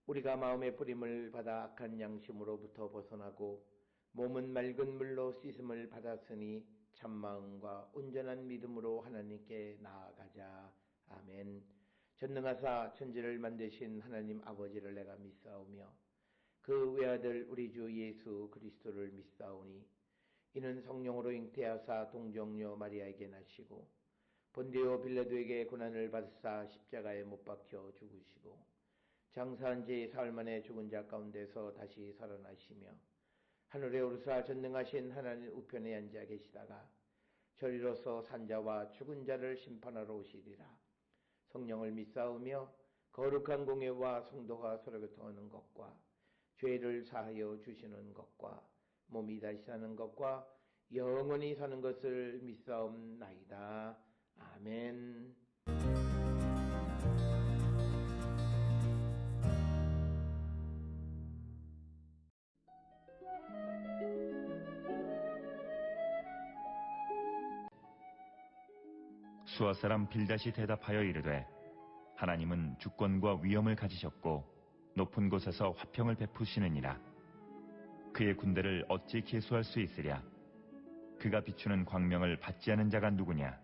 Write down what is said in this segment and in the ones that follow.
우리가 마음의 뿌림을 받아 악한 양심으로부터 벗어나고 몸은 맑은 물로 씻음을 받았으니 참마음과 온전한 믿음으로 하나님께 나아가자. 아멘. 전능하사 천지를 만드신 하나님 아버지를 내가 믿사오며 그 외아들 우리 주 예수 그리스도를 믿사오니 이는 성령으로 잉태하사 동정녀 마리아에게 나시고 본디오 빌라도에게 고난을 받으사 십자가에 못 박혀 죽으시고 장사한 지 사흘 만에 죽은 자 가운데서 다시 살아나시며 하늘에 오르사 전능하신 하나님 우편에 앉아 계시다가 저리로서 산자와 죽은 자를 심판하러 오시리라. 성령을 믿사오며 거룩한 공예와 성도가 서로 교통하는 것과 죄를 사하여 주시는 것과 몸이 다시 사는 것과 영원히 사는 것을 믿사옵나이다. 아멘. 수아 사람 빌닷이 대답하여 이르되 하나님은 주권과 위엄을 가지셨고 높은 곳에서 화평을 베푸시느니라. 그의 군대를 어찌 계수할 수 있으랴. 그가 비추는 광명을 받지 않은 자가 누구냐.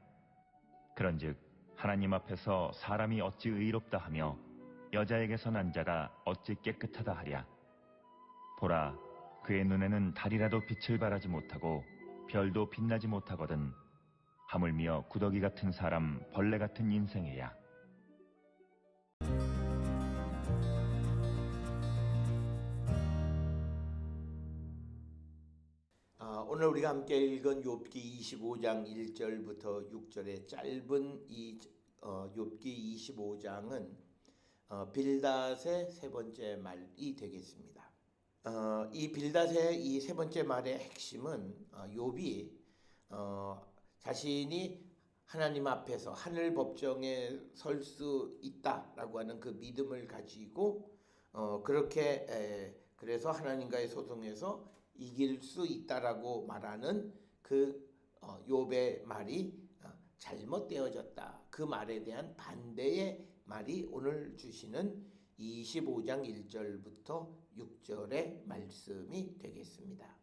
그런즉 하나님 앞에서 사람이 어찌 의롭다 하며 여자에게서 난 자가 어찌 깨끗하다 하랴. 보라, 그의 눈에는 달이라도 빛을 발하지 못하고 별도 빛나지 못하거든. 하물며 구더기 같은 사람, 벌레 같은 인생이야. 오늘 우리가 함께 읽은 욥기 25장 1절부터 6절의 짧은 이 욥기 25장은 빌닷의 세 번째 말이 되겠습니다. 이 빌닷의 이 세 번째 말의 핵심은 욥이 자신이 하나님 앞에서 하늘 법정에 설 수 있다라고 하는 그 믿음을 가지고 그렇게 그래서 하나님과의 소송에서 이길 수 있다라고 말하는 그 욥의 말이 잘못되어졌다. 그 말에 대한 반대의 말이 오늘 주시는 25장 1절부터 6절의 말씀이 되겠습니다.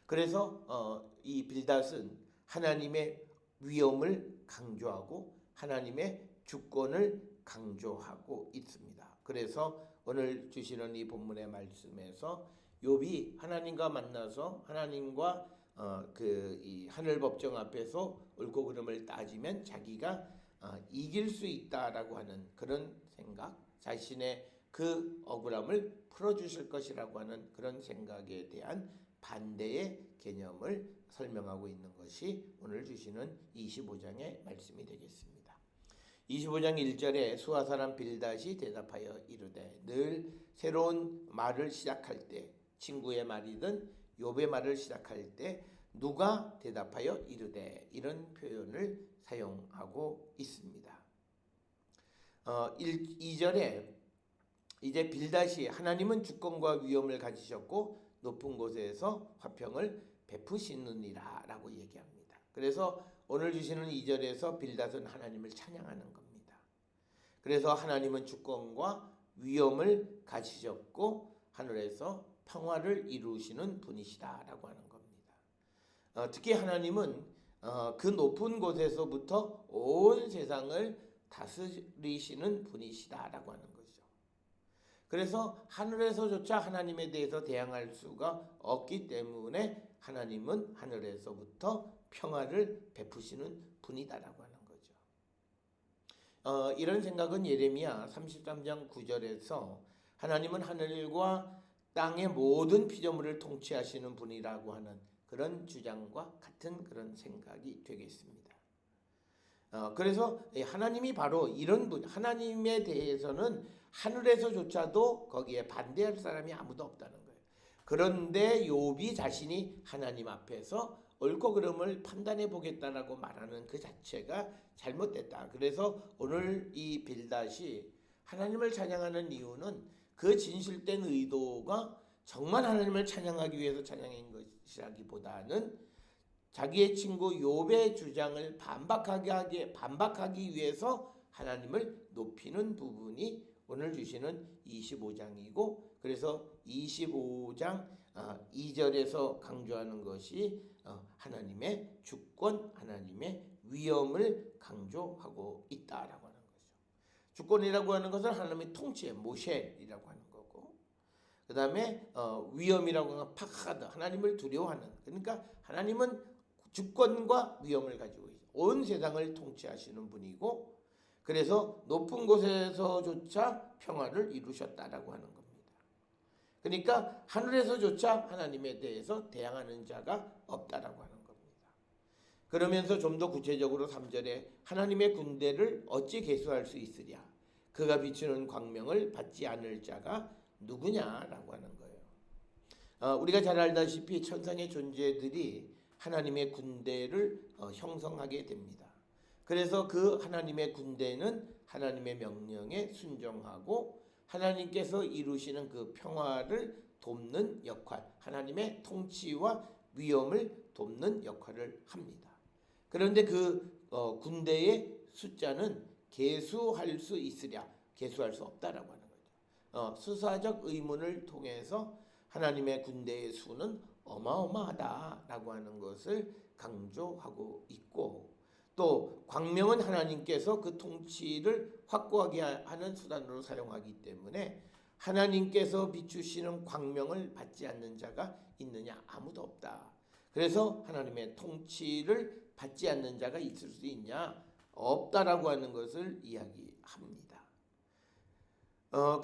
그래서 이 빌닷은 하나님의 위엄을 강조하고 하나님의 주권을 강조하고 있습니다. 그래서 오늘 주시는 이 본문의 말씀에서 욥이 하나님과 만나서 하나님과 이 하늘 법정 앞에서 옳고 그름을 따지면 자기가 이길 수 있다라고 하는 그런 생각, 자신의 그 억울함을 풀어주실 것이라고 하는 그런 생각에 대한 반대의 개념을 설명하고 있는 것이 오늘 주시는 25장의 말씀이 되겠습니다. 25장 1절에 수아 사람 빌닷이 대답하여 이르되, 늘 새로운 말을 시작할 때, 친구의 말이든 욥의 말을 시작할 때 누가 대답하여 이르되, 이런 표현을 사용하고 있습니다. 2절에 이제 빌닷이 하나님은 주권과 위엄을 가지셨고 높은 곳에서 화평을 베푸시느니라 라고 얘기합니다. 그래서 오늘 주시는 2절에서 빌닷은 하나님을 찬양하는 겁니다. 그래서 하나님은 주권과 위엄을 가지셨고 하늘에서 평화를 이루시는 분이시다 라고 하는 겁니다. 특히 하나님은 그 높은 곳에서부터 온 세상을 다스리시는 분이시다 라고 하는 거죠. 그래서 하늘에서조차 하나님에 대해서 대항할 수가 없기 때문에 하나님은 하늘에서부터 평화를 베푸시는 분이다라고 하는 거죠. 이런 생각은 예레미야 33장 9절에서 하나님은 하늘과 땅의 모든 피조물을 통치하시는 분이라고 하는 그런 주장과 같은 그런 생각이 되겠습니다. 그래서 하나님이 바로 이런 분, 하나님에 대해서는 하늘에서조차도 거기에 반대할 사람이 아무도 없다는 거예요. 그런데 욥이 자신이 하나님 앞에서 옳고 그름을 판단해 보겠다라고 말하는 그 자체가 잘못됐다. 그래서 오늘 이 빌닷이 하나님을 찬양하는 이유는 그 진실된 의도가 정말 하나님을 찬양하기 위해서 찬양한 것이라기보다는 자기의 친구 욥의 주장을 반박하기 위해서 하나님을 높이는 부분이 오늘 주시는 25장이고, 그래서 25장 2절에서 강조하는 것이 하나님의 주권, 하나님의 위엄을 강조하고 있다라고 하는 거죠. 주권이라고 하는 것은 하나님의 통치의 모셸이라고 하는 거고, 그 다음에 위엄이라고 하는 파카드, 하나님을 두려워하는, 그러니까 하나님은 주권과 위엄을 가지고 있어요. 온 세상을 통치하시는 분이고, 그래서 높은 곳에서조차 평화를 이루셨다라고 하는 겁니다. 그러니까 하늘에서조차 하나님에 대해서 대항하는 자가 없다라고 하는 겁니다. 그러면서 좀 더 구체적으로 3절에 하나님의 군대를 어찌 계수할 수 있으랴, 그가 비추는 광명을 받지 않을 자가 누구냐라고 하는 거예요. 우리가 잘 알다시피 천상의 존재들이 하나님의 군대를 형성하게 됩니다. 그래서 그 하나님의 군대는 하나님의 명령에 순종하고 하나님께서 이루시는 그 평화를 돕는 역할, 하나님의 통치와 위엄을 돕는 역할을 합니다. 그런데 그 군대의 숫자는 계수할 수 있으랴, 계수할 수 없다라고 하는 거죠. 수사적 의문을 통해서 하나님의 군대의 수는 어마어마하다라고 하는 것을 강조하고 있고, 또 광명은 하나님께서 그 통치를 확고하게 하는 수단으로 사용하기 때문에 하나님께서 비추시는 광명을 받지 않는 자가 있느냐, 아무도 없다. 그래서 하나님의 통치를 받지 않는 자가 있을 수 있냐, 없다라고 하는 것을 이야기합니다.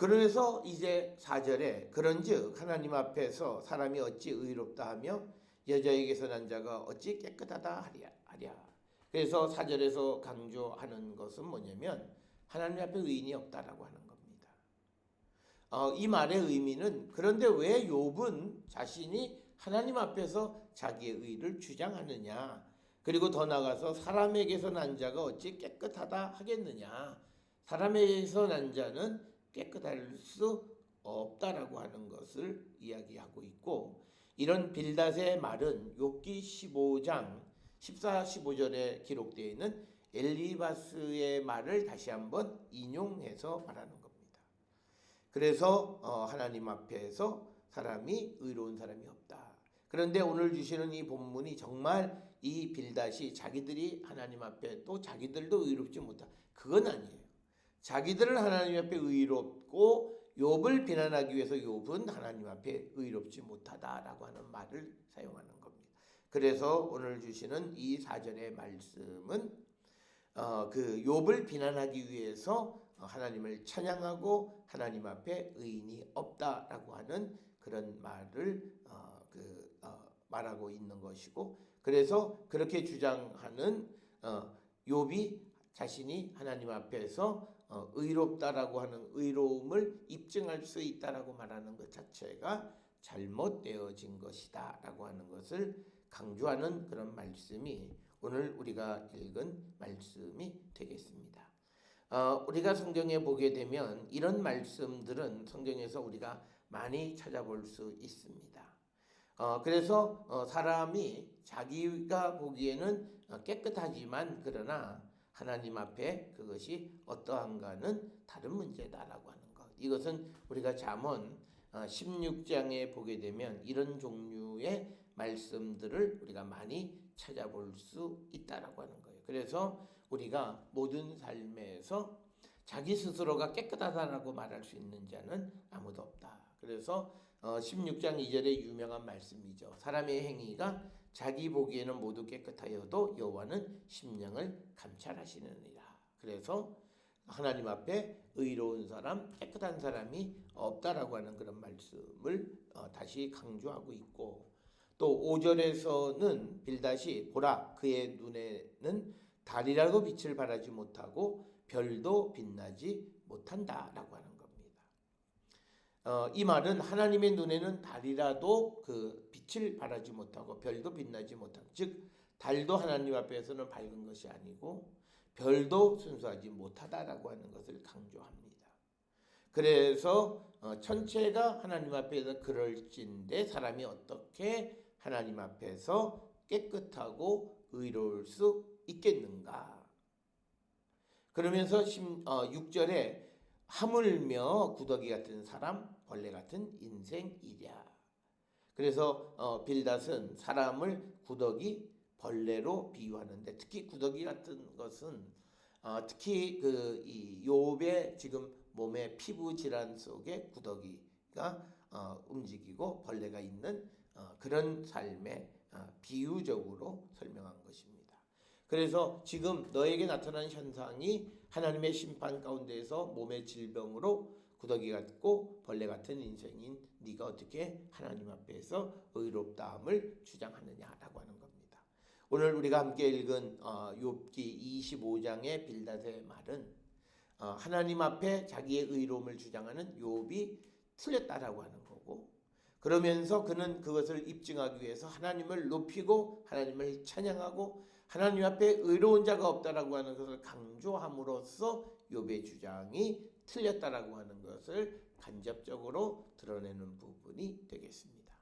그래서 이제 4절에 그런즉 하나님 앞에서 사람이 어찌 의롭다 하며 여자에게서 난 자가 어찌 깨끗하다 하랴. 그래서 4절에서 강조하는 것은 뭐냐면 하나님 앞에 의인이 없다라고 하는 겁니다. 이 말의 의미는, 그런데 왜 욥은 자신이 하나님 앞에서 자기의 의를 주장하느냐, 그리고 더 나아가서 사람에게서 난 자가 어찌 깨끗하다 하겠느냐, 사람에게서 난 자는 깨끗할 수 없다라고 하는 것을 이야기하고 있고, 이런 빌닷의 말은 욥기 15장 14, 15절에 기록되어 있는 엘리바스의 말을 다시 한번 인용해서 말하는 겁니다. 그래서 하나님 앞에서 사람이 의로운 사람이 없다. 그런데 오늘 주시는 이 본문이 정말 이 빌닷이 자기들이 하나님 앞에 또 자기들도 의롭지 못하다, 그건 아니에요. 자기들은 하나님 앞에 의롭고 욥을 비난하기 위해서 욥은 하나님 앞에 의롭지 못하다라고 하는 말을 사용하는 겁니다. 그래서 오늘 주시는 이 4절의 말씀은 그 욥을 비난하기 위해서 하나님을 찬양하고 하나님 앞에 의인이 없다라고 하는 그런 말을 말하고 있는 것이고, 그래서 그렇게 주장하는 욥이 자신이 하나님 앞에서 의롭다라고 하는 의로움을 입증할 수 있다라고 말하는 것 자체가 잘못되어진 것이다 라고 하는 것을 강조하는 그런 말씀이 오늘 우리가 읽은 말씀이 되겠습니다. 우리가 성경에 보게 되면 이런 말씀들은 성경에서 우리가 많이 찾아볼 수 있습니다. 그래서 사람이 자기가 보기에는 깨끗하지만 그러나 하나님 앞에 그것이 어떠한가는 다른 문제다라고 하는 것. 이것은 우리가 잠언 16장에 보게 되면 이런 종류의 말씀들을 우리가 많이 찾아볼 수 있다라고 하는 거예요. 그래서 우리가 모든 삶에서 자기 스스로가 깨끗하다라고 말할 수 있는 자는 아무도 없다. 그래서 16장 2절의 유명한 말씀이죠. 사람의 행위가 자기 보기에는 모두 깨끗하여도 여호와는 심령을 감찰하시느니라. 그래서 하나님 앞에 의로운 사람, 깨끗한 사람이 없다라고 하는 그런 말씀을 다시 강조하고 있고, 또 5절에서는 빌닷이 보라 그의 눈에는 달이라도 빛을 발하지 못하고 별도 빛나지 못한다라고 하는 겁니다. 이 말은 하나님의 눈에는 달이라도 그 빛을 발하지 못하고 별도 빛나지 못한, 즉 달도 하나님 앞에서는 밝은 것이 아니고 별도 순수하지 못하다라고 하는 것을 강조합니다. 그래서 천체가 하나님 앞에서 그럴진데 사람이 어떻게 하나님 앞에서 깨끗하고 의로울 수 있겠는가? 그러면서 6절에 하물며 구더기 같은 사람, 벌레 같은 인생이랴. 그래서 빌닷은 사람을 구더기, 벌레로 비유하는데, 특히 구더기 같은 것은 특히 이 욥의 지금 몸의 피부 질환 속에 구더기가 움직이고 벌레가 있는 그런 삶의 비유적으로 설명한 것입니다. 그래서 지금 너에게 나타난 현상이 하나님의 심판 가운데에서 몸의 질병으로 구더기 같고 벌레 같은 인생인 네가 어떻게 하나님 앞에서 의롭다함을 주장하느냐라고 하는 겁니다. 오늘 우리가 함께 읽은 욥기 25장의 빌닷의 말은 하나님 앞에 자기의 의로움을 주장하는 욥이 틀렸다라고 하는 거고, 그러면서 그는 그것을 입증하기 위해서 하나님을 높이고 하나님을 찬양하고 하나님 앞에 의로운 자가 없다라고 하는 것을 강조함으로써 욥의 주장이 틀렸다라고 하는 것을 간접적으로 드러내는 부분이 되겠습니다.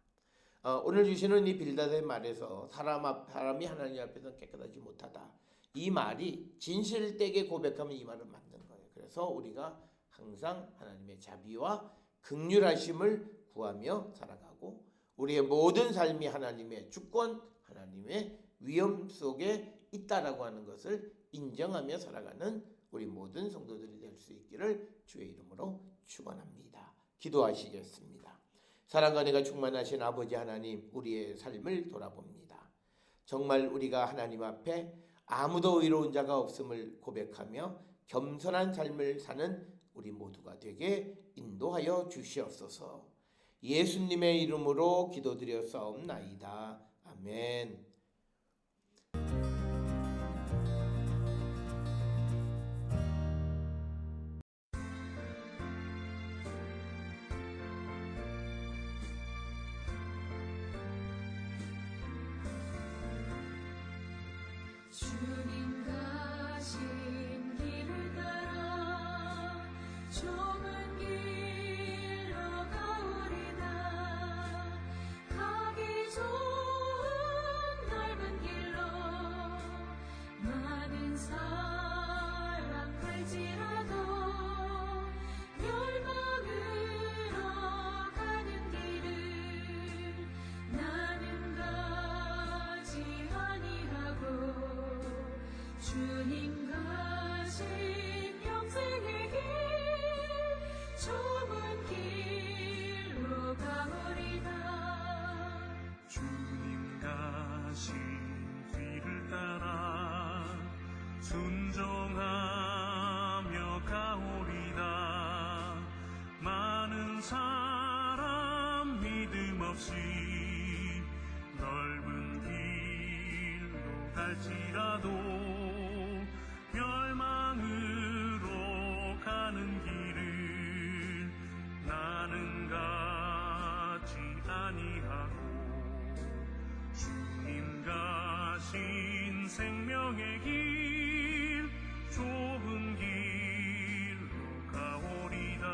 오늘 주시는 이 빌닷의 말에서 사람이 하나님 앞에서 깨끗하지 못하다, 이 말이 진실되게 고백하면 이 말은 맞는 거예요. 그래서 우리가 항상 하나님의 자비와 긍휼하심을 구하며 살아가고 우리의 모든 삶이 하나님의 주권, 하나님의 위엄 속에 있다라고 하는 것을 인정하며 살아가는 우리 모든 성도들이 될 수 있기를 주의 이름으로 축원합니다. 기도하시겠습니다. 사랑과 은혜가 충만하신 아버지 하나님, 우리의 삶을 돌아봅니다. 정말 우리가 하나님 앞에 아무도 의로운 자가 없음을 고백하며 겸손한 삶을 사는 우리 모두가 되게 인도하여 주시옵소서. 예수님의 이름으로 기도드렸사옵나이다. 아멘. 주님 가신 길을 따라 좁은 길로 가오리다. 가기 좋은 넓은 길로 많은 사람 갈지라도 멸망으로 가는 길을 나는 가지 아니하고 주님 가신 영생의 길 좁은 길로 가오리다. 주님 가신 길을 따라 순종하며 가오리다. 많은 사람 믿음 없이 넓은 길로 갈지라도 멸망으로 가는 길을 나는 가지 아니하고 주님 가신 생명의 길 좁은 길로 가오리다.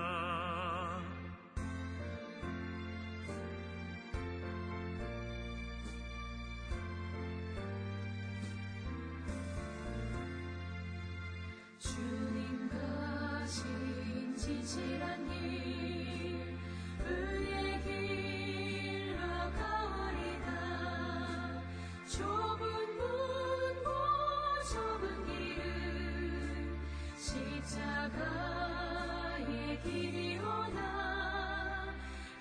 주님 가신 지칠한 길 의의 길로 가오리다. 좁은 문과 좁은 길은 십자가의 길이오나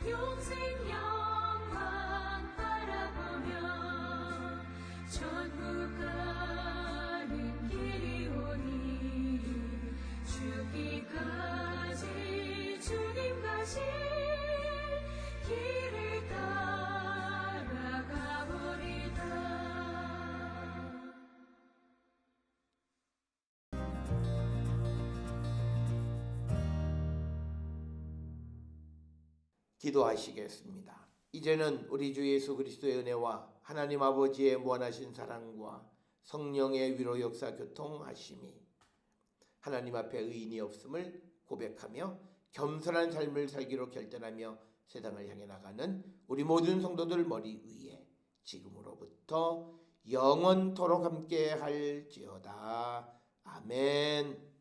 영생 영광 바라보며 천국 가는 길이오니 죽기까지 주님 가신 길을 따라가보리다. 기도하시겠습니다. 이제는 우리 주 예수 그리스도의 은혜와 하나님 아버지의 무한하신 사랑과 성령의 위로 역사 교통하심이 하나님 앞에 의인이 없음을 고백하며 겸손한 삶을 살기로 결단하며 세상을 향해 나가는 우리 모든 성도들 머리 위에 지금으로부터 영원토록 함께 할지어다. 아멘.